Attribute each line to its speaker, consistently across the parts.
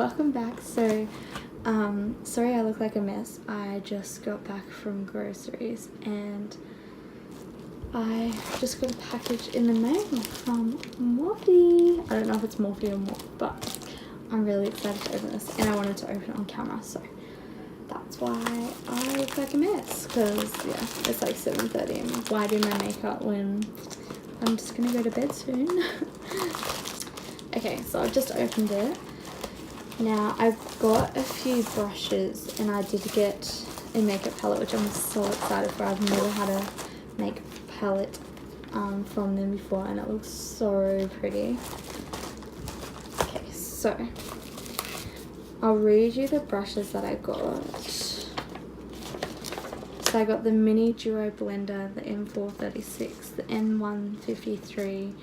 Speaker 1: welcome back. So sorry I look like a mess. I just got back from groceries and I just got a package in the mail from Morphe. I don't know if it's Morphe or Morphe, but I'm really excited to open this and I wanted to open it on camera, so that's why I look like a mess, because yeah, it's like 7:30 and why do my makeup when I'm just gonna go to bed soon. Okay, so I've just opened it. Now I've got a few brushes and I did get a makeup palette, which I'm so excited for. I've never had a makeup palette from them before and it looks so pretty. Okay, so I'll read you the brushes that I got. So I got the Mini Duo Blender, the M436, the N153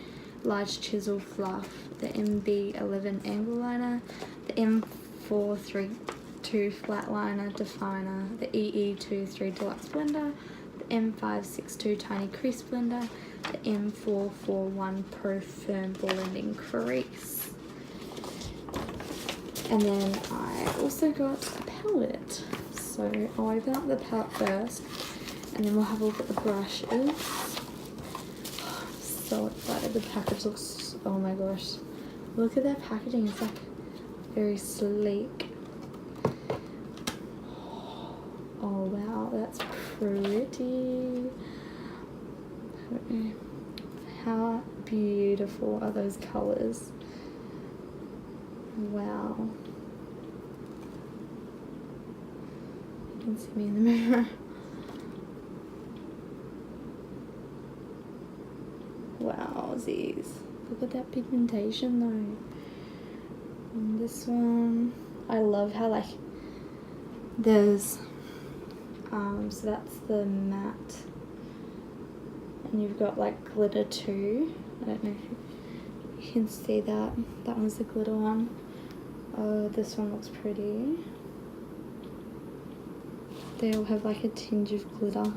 Speaker 1: Large Chisel Fluff, the MB11 Angle Liner, the M432 Flat Liner Definer, the EE23 Deluxe Blender, the M562 Tiny Crease Blender, the M441 Pro Firm Blending Crease. And then I also got a palette. So I'll open up the palette first and then we'll have a look at the brushes. I'm so excited. The package looks, oh my gosh. Look at that packaging, it's like very sleek. Oh wow, that's pretty. How beautiful are those colors? Wow. You can see me in the mirror. Wowsies. Look at that pigmentation though. And this one, I love how like there's so that's the matte and you've got like glitter too. I don't know if you can see that. That one's the glitter one. Oh, this one looks pretty. They all have like a tinge of glitter.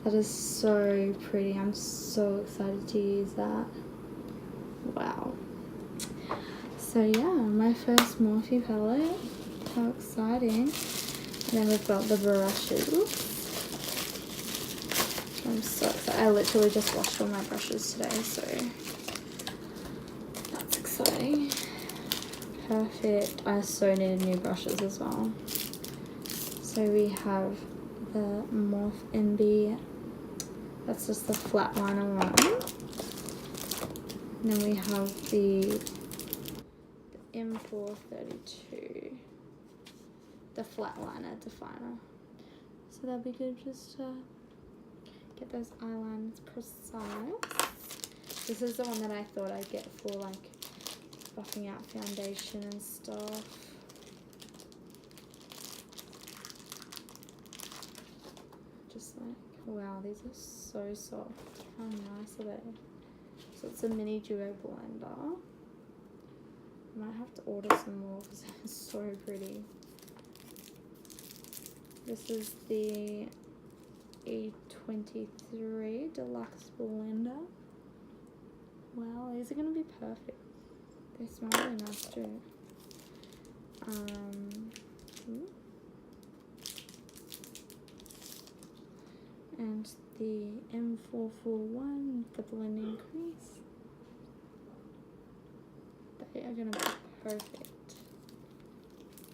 Speaker 1: That is so pretty. I'm so excited to use that. Wow. So yeah, my first Morphe palette. How exciting. And then we've got the brushes. I'm so excited. I literally just washed all my brushes today, so that's exciting. Perfect. I so needed new brushes as well. So we have the Morphe MB. That's just the flat liner one. And then we have the M432, the flat liner definer. So that'll be good just to get those eyelines precise. This is the one that I thought I'd get for like buffing out foundation and stuff. Just like, wow, these are so soft. How nice are they? So it's a Mini Duo Blender. I might have to order some more because they're so pretty. This is the E23 Deluxe Blender. Wow, these are going to be perfect. They smell really nice too. And the M441, the blending crease. They are going to be perfect.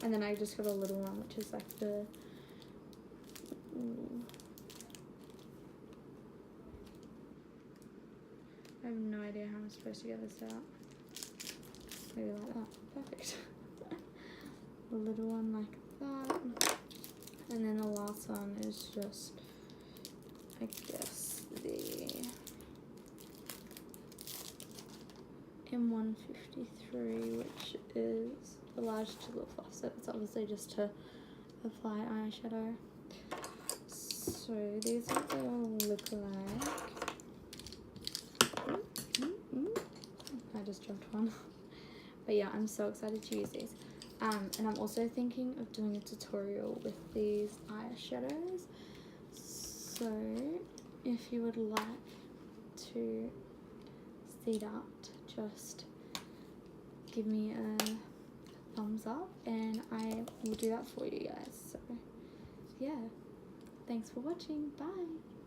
Speaker 1: And then I just got a little one, which is like the... I have no idea how I'm supposed to get this out. Maybe like that. Perfect. A little one like that. And then the last one is just, I guess, the M153, which is the large chisel fluff. So it's obviously just to apply eyeshadow. So these are what they all look like. I just dropped one. But yeah, I'm so excited to use these. And I'm also thinking of doing a tutorial with these eyeshadows. So if you would like to see that, just give me a thumbs up, and I will do that for you guys. So yeah, thanks for watching. Bye.